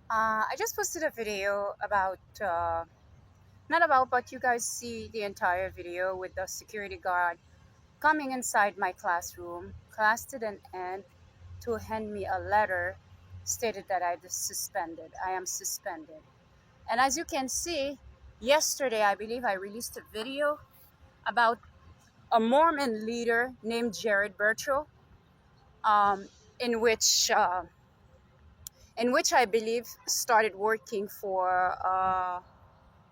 I just posted a video about, not about, but you guys see the entire video with the security guard coming inside my classroom. Class didn't end to hand me a letter stated that I am suspended. And as you can see, yesterday I believe I released a video about a Mormon leader named Jared Birchall, um, in which uh, in which I believe started working for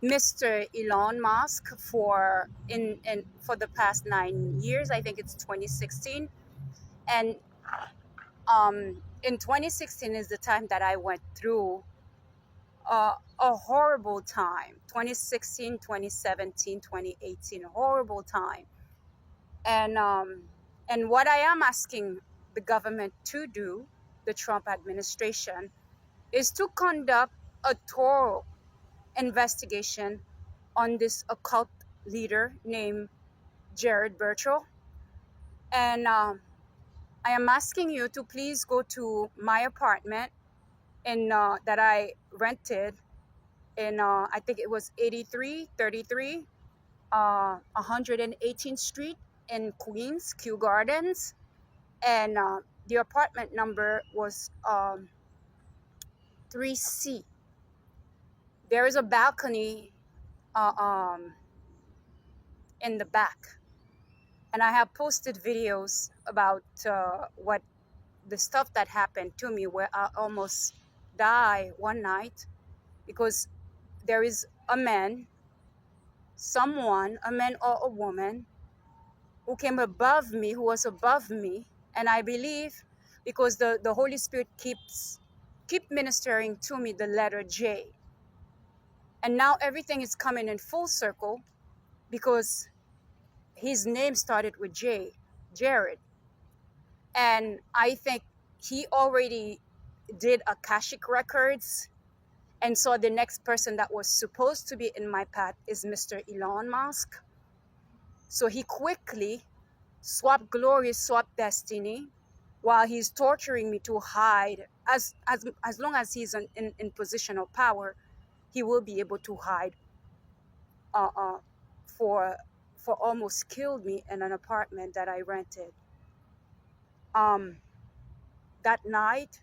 Mr. Elon Musk for the past 9 years. I think it's 2016, and in 2016 is the time that I went through a horrible time. 2016, 2017, 2018, horrible time, and what I am asking the government to do, the Trump administration, is to conduct a thorough investigation on this occult leader named Jared Birchall. And I am asking you to please go to my apartment in that I rented in, I think it was 8333 118th Street in Queens, Kew Gardens. And the apartment number was 3C. There is a balcony uh, um, in the back. And I have posted videos about what the stuff that happened to me, where I almost died one night because there is a man, a man or a woman, who came above me, who was above me. And I believe because the Holy Spirit keep ministering to me the letter J. And now everything is coming in full circle because his name started with J, Jared. And I think he already did Akashic records. And so the next person that was supposed to be in my path is Mr. Elon Musk. So he quickly swapped glory, swapped destiny, while he's torturing me to hide. As long as he's in position of power, he will be able to hide. Uh, uh, for almost killed me in an apartment that I rented. Um, that night,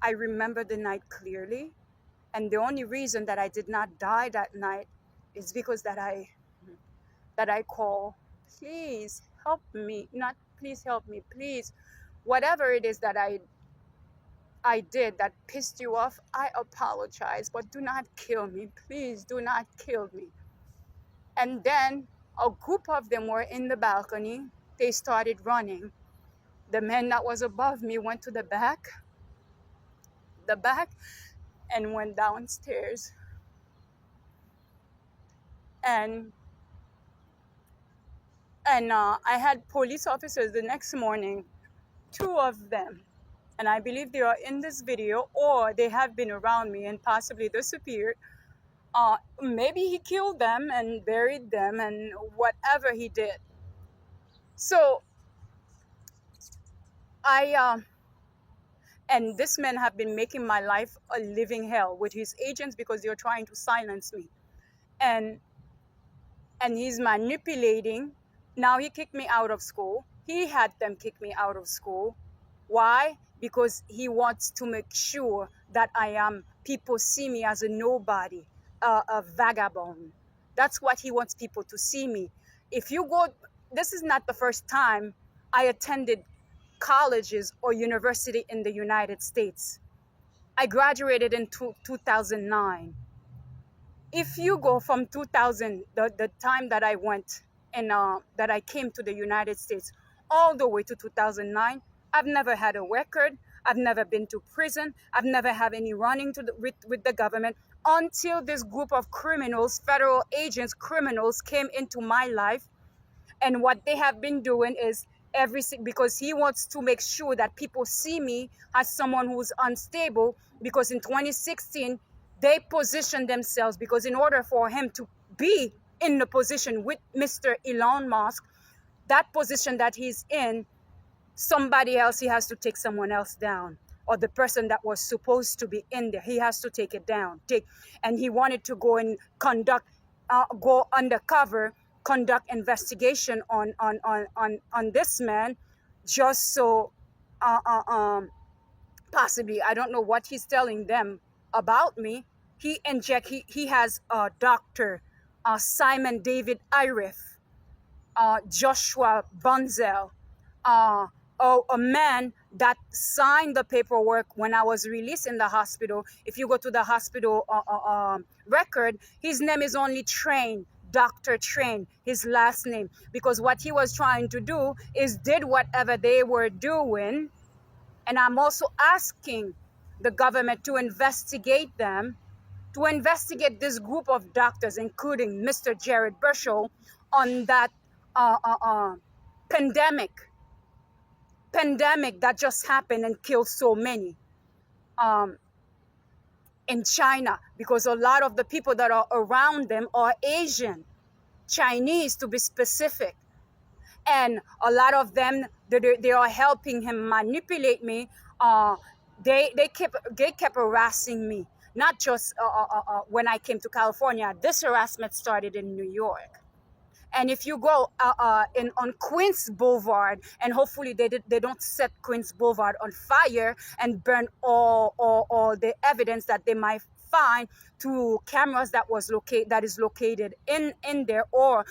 I remember the night clearly. And the only reason that I did not die that night is because that I call, please help me, not please help me, please. Whatever it is that I did that pissed you off, I apologize, but do not kill me. Please do not kill me. And then a group of them were in the balcony. They started running. The man that was above me went to the back, and went downstairs. And I had police officers the next morning, two of them, and I believe they are in this video, or they have been around me and possibly disappeared. Maybe he killed them and buried them and whatever he did. So and this man have been making my life a living hell with his agents because they're trying to silence me. And he's manipulating. Now he kicked me out of school. He had them kick me out of school. Why? Because he wants to make sure that people see me as a nobody, a vagabond. That's what he wants people to see me. This is not the first time I attended colleges or university in the United States. I graduated in 2009. If you go from 2000, the time that I went and that I came to the United States, all the way to 2009, I've never had a record. I've never been to prison. I've never had any running with the government until this group of criminals, federal agents, criminals came into my life. And what they have been doing is because he wants to make sure that people see me as someone who's unstable, because in 2016 they positioned themselves, because in order for him to be in the position with Mr. Elon Musk, that position that he's in, somebody else, he has to take someone else down. or the person that was supposed to be in there. He has to take it down. And he wanted to go and go undercover, conduct investigation on this man, just so possibly, I don't know what he's telling them about me. He has Dr. Simon David Iriff, Joshua Bunzel, uh, a man that signed the paperwork when I was released in the hospital. If you go to the hospital record, his name is only Train, Dr. Train, his last name, because what he was trying to do is did whatever they were doing. And I'm also asking the government to investigate them, to investigate this group of doctors, including Mr. Jared Birchall, on that pandemic that just happened and killed so many in China, because a lot of the people that are around them are Asian, Chinese to be specific. And a lot of them, they are helping him manipulate me. They kept harassing me, not just when I came to California. This harassment started in New York. And if you go on Queens Boulevard, and hopefully they don't set Queens Boulevard on fire and burn all the evidence that they might find to cameras that is located in there, or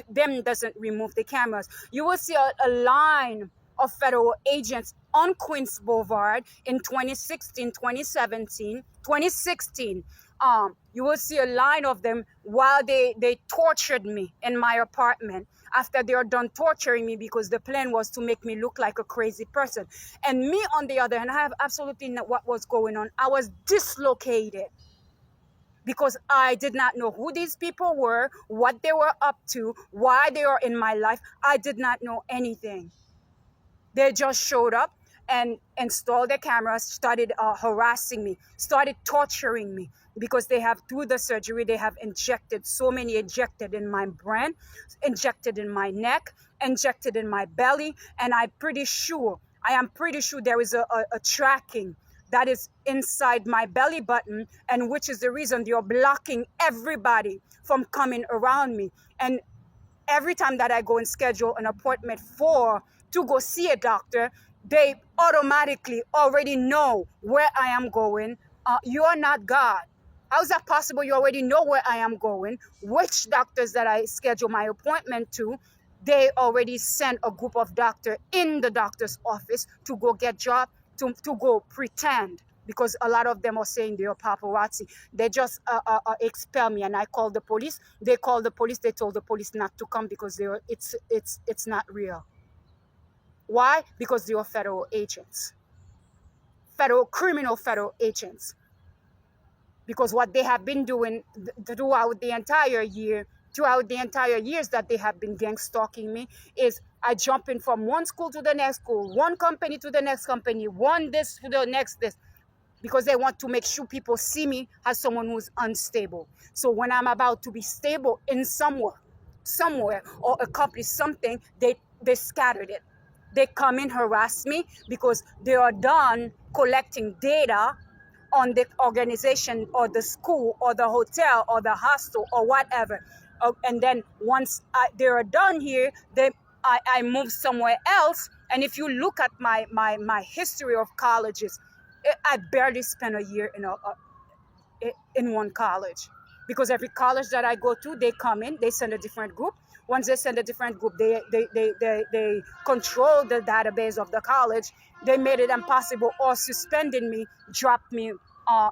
them doesn't remove the cameras, you will see a line of federal agents on Queens Boulevard in 2016, 2017, 2016. You will see a line of them while they tortured me in my apartment after they are done torturing me, because the plan was to make me look like a crazy person. And me, on the other hand, I have absolutely no what was going on. I was dislocated because I did not know who these people were, what they were up to, why they are in my life. I did not know anything. They just showed up and installed their cameras, started harassing me, started torturing me, because they have, through the surgery, they have injected in my brain, injected in my neck, injected in my belly. And I am pretty sure there is a tracking that is inside my belly button, and which is the reason they are blocking everybody from coming around me. And every time that I go and schedule an appointment to go see a doctor, they automatically already know where I am going. You are not God. How is that possible? You already know where I am going, which doctors that I schedule my appointment to. They already sent a group of doctors in the doctor's office to go get job, to go pretend, because a lot of them are saying they are paparazzi. They just expel me, and I call the police. They called the police. They told the police not to come because it's not real. Why? Because they are federal agents, criminal federal agents. Because what they have been doing throughout the entire years that they have been gang stalking me, is I jump in from one school to the next school, one company to the next company, one this to the next this, because they want to make sure people see me as someone who's unstable. So when I'm about to be stable in somewhere or accomplish something, they scattered it. They come in, harass me, because they are done collecting data on the organization or the school or the hotel or the hostel or whatever. And then once they are done here, I move somewhere else. And if you look at my history of colleges, I barely spent a year in one college, because every college that I go to, they come in, they send a different group. Once they send a different group, they control the database of the college. They made it impossible, or suspended me, dropped me. I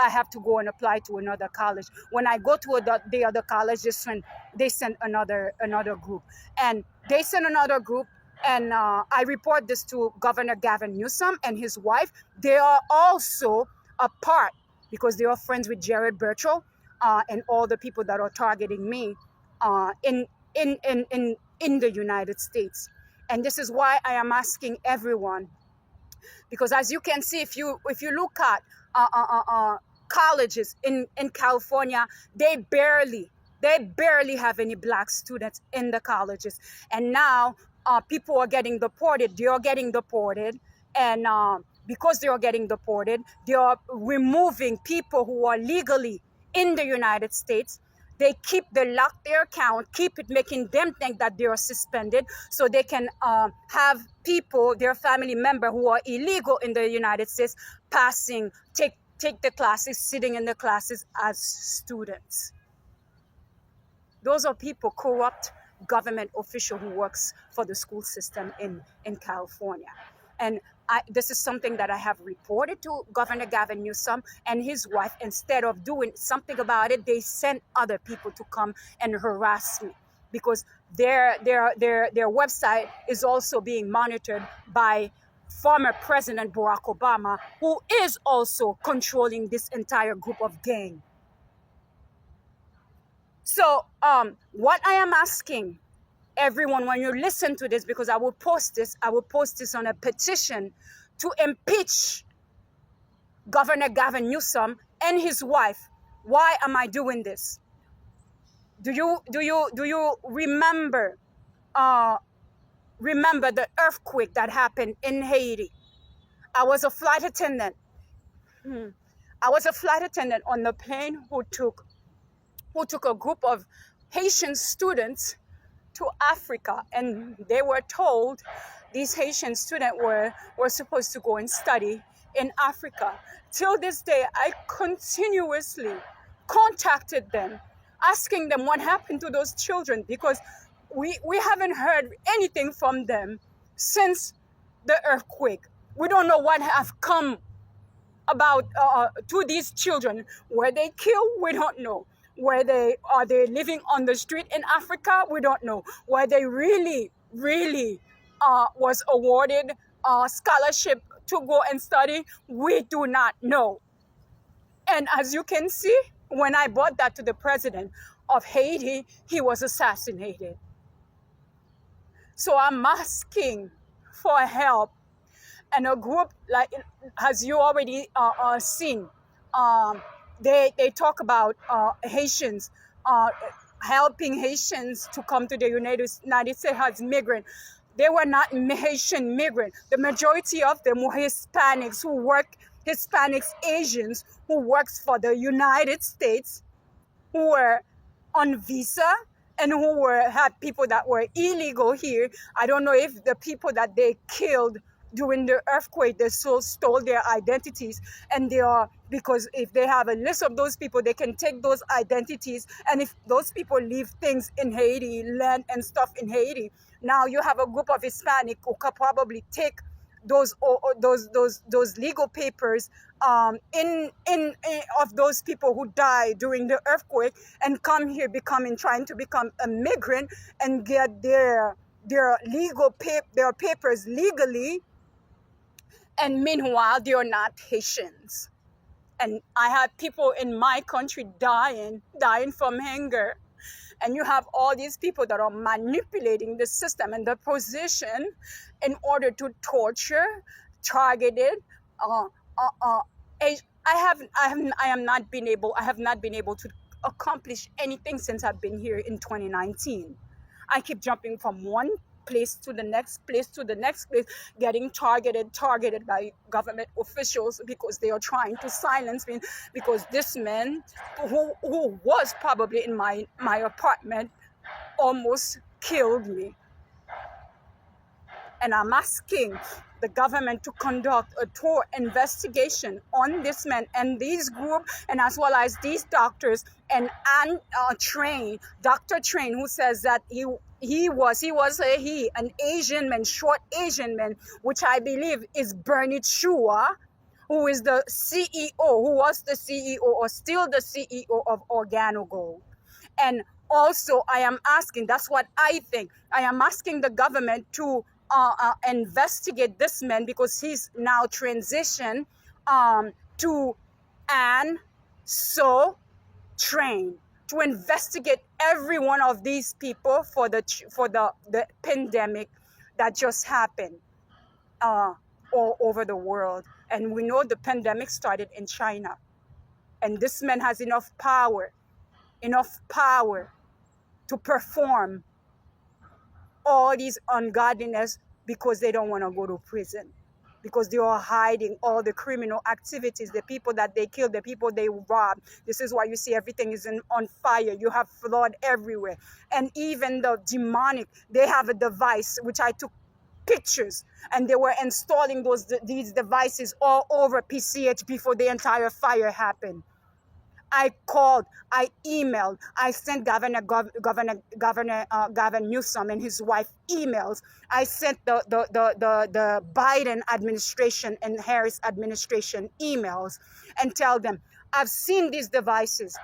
have to go and apply to another college. When I go to the other college, they send another group, and they send another group. And I report this to Governor Gavin Newsom and his wife. They are also a part, because they are friends with Jared Birchall and all the people that are targeting me in the United States. And this is why I am asking everyone, because as you can see, if you look at colleges in California, they barely have any black students in the colleges. And now people are getting deported. They are getting deported, and because they are getting deported. They are removing people who are legally in the United States. They lock their account, keep it, making them think that they are suspended, so they can have people, their family member who are illegal in the United States, take the classes, sitting in the classes as students. Those are people, corrupt government official who works for the school system in California. And this is something that I have reported to Governor Gavin Newsom and his wife. Instead of doing something about it, they sent other people to come and harass me, because their website is also being monitored by former President Barack Obama, who is also controlling this entire group of gang. So what I am asking everyone, when you listen to this, because I will post this on a petition to impeach Governor Gavin Newsom and his wife. Why am I doing this? Do you remember the earthquake that happened in Haiti? I was a flight attendant. I was a flight attendant on the plane who took a group of Haitian students to Africa, and they were told, these Haitian students were supposed to go and study in Africa. Till this day, I continuously contacted them, asking them what happened to those children, because we haven't heard anything from them since the earthquake. We don't know what have come about to these children. Were they killed? We don't know. Are they living on the street in Africa? We don't know. Were they really was awarded a scholarship to go and study? We do not know. And as you can see, when I brought that to the president of Haiti, he was assassinated. So I'm asking for help. And a group, like, as you already seen, they talk about Haitians, helping Haitians to come to the United States as migrants. They were not Haitian migrants. The majority of them were Hispanics Asians who works for the United States, who were on visa, and who had people that were illegal here. I don't know if the people that they killed during the earthquake, they stole their identities, and because if they have a list of those people, they can take those identities, and if those people leave things in Haiti, land and stuff in Haiti, now you have a group of Hispanic who could probably take those legal papers of those people who died during the earthquake, and come here trying to become a migrant and get their papers legally. And meanwhile, they are not Haitians. And I have people in my country dying from hunger. And you have all these people that are manipulating the system and the position in order to torture, targeted. I have not been able to accomplish anything since I've been here in 2019. I keep jumping from one place to the next place, getting targeted by government officials, because they are trying to silence me, because this man who was probably in my apartment almost killed me. And I'm asking the government to conduct a thorough investigation on this man and these group, and as well as these doctors and Dr. Train, who says that an Asian man, short Asian man, which I believe is Bernie Chua, who is the CEO, who was the CEO or still the CEO of OrganoGold. And also, I am asking, that's what I think, I am asking the government to investigate this man, because he's now transitioned to and so trained to investigate every one of these people for the pandemic that just happened all over the world. And we know the pandemic started in China, and this man has enough power to perform all these ungodliness, because they don't want to go to prison. because they are hiding all the criminal activities, the people that they kill, the people they rob. This is why you see everything is on fire. You have flood everywhere. And even the demonic, they have a device, which I took pictures, and they were installing these devices all over PCH before the entire fire happened. I called, I emailed, I sent Gavin Newsom and his wife emails. I sent the Biden administration and Harris administration emails and tell them, I've seen these devices.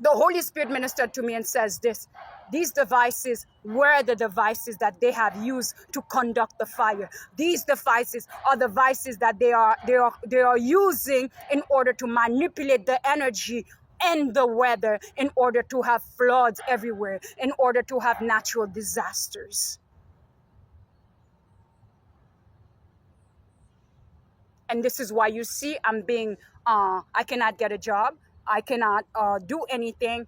The Holy Spirit ministered to me and says this: these devices were the devices that they have used to conduct the fire. These devices are devices that they are using in order to manipulate the energy and the weather, in order to have floods everywhere, in order to have natural disasters. And this is why you see I'm being, I cannot get a job. I cannot do anything.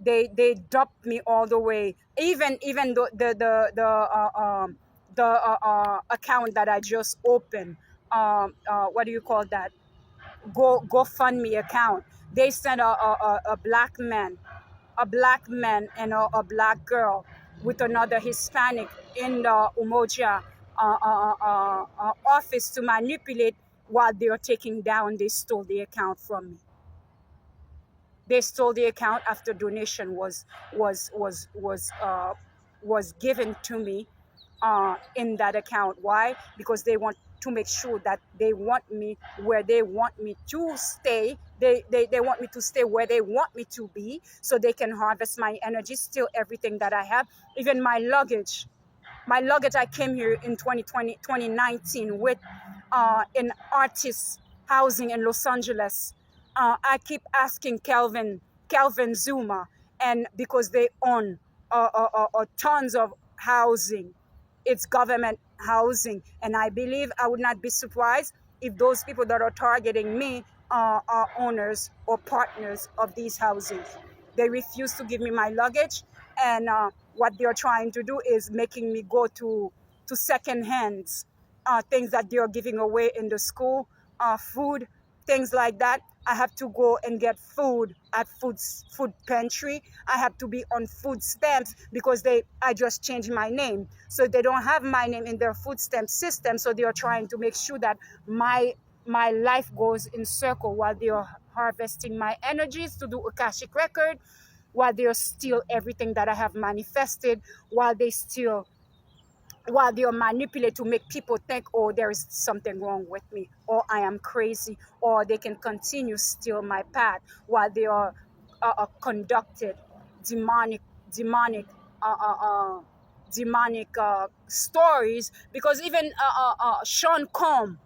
They dumped me all the way. Even the account that I just opened. What do you call that? GoFundMe account. They sent a black man, and a black girl with another Hispanic in the Umoja office to manipulate while they are taking down. They stole the account from me. They stole the account after donation was given to me in that account. Why? Because they want to make sure that they want me where they want me to stay. They want me to stay where they want me to be, so they can harvest my energy, steal everything that I have, even my luggage. My luggage, I came here in 2019 with an artist housing in Los Angeles. I keep asking Kelvin Zuma, and because they own tons of housing, it's government housing, and I believe I would not be surprised if those people that are targeting me are owners or partners of these housings. They refuse to give me my luggage, and what they're trying to do is making me go to second hands, things that they are giving away in the school, food, things like that. I have to go and get food at food pantry. I have to be on food stamps because I just changed my name. So they don't have my name in their food stamp system. So they are trying to make sure that my life goes in circle while they are harvesting my energies to do Akashic record, while they steal everything that I have manifested, while they manipulate to make people think, oh, there is something wrong with me, or I am crazy, or they can continue steal my path while they are conducted demonic uh, uh, uh, stories. Because even Sean Combs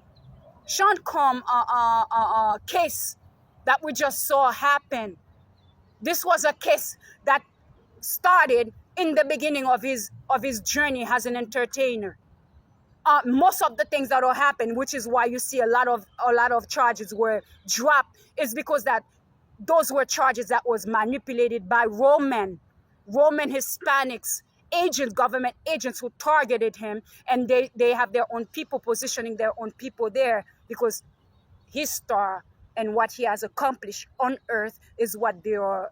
case that we just saw happen. This was a case that started in the beginning of his journey as an entertainer. Most of the things that will happen, which is why you see a lot of charges were dropped, is because that those were charges that was manipulated by Roman Hispanics, government agents who targeted him, and they have their own people positioning their own people there because his star and what he has accomplished on earth is what they are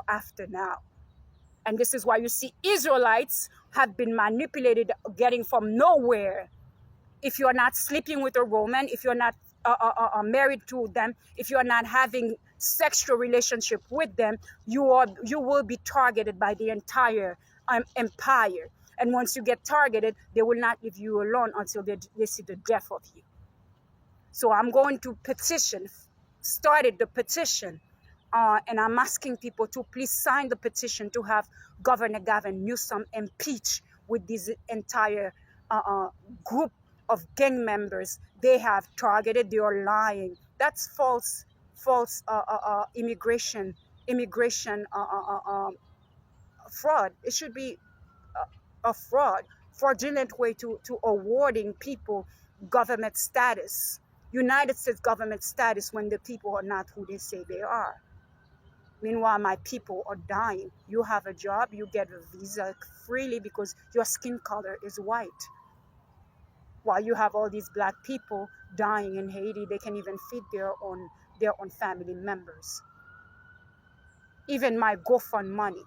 after now. And this is why you see Israelites have been manipulated, getting from nowhere. If you're not sleeping with a Roman, if you're not married to them, if you're not having sexual relationship with them, you will be targeted by the entire empire. And once you get targeted, they will not leave you alone until they see the death of you. So I'm going to started the petition, and I'm asking people to please sign the petition to have Governor Gavin Newsom impeached with this entire group of gang members they have targeted. They are lying. That's false immigration fraud. It should be a fraudulent way to awarding people government status, United States government status, when the people are not who they say they are. Meanwhile, my people are dying. You have a job, you get a visa freely because your skin color is white. while you have all these black people dying in Haiti. They can even feed their own family members. Even my GoFund money,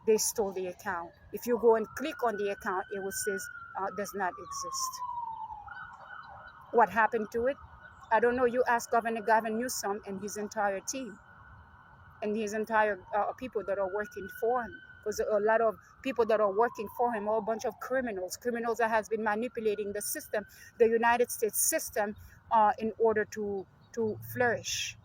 they stole the account. If you go and click on the account, it will say does not exist. What happened to it? I don't know. You ask Governor Gavin Newsom and his entire team and his entire people that are working for him. Because a lot of people that are working for him are a bunch of criminals that has been manipulating the system, the United States system, in order to flourish.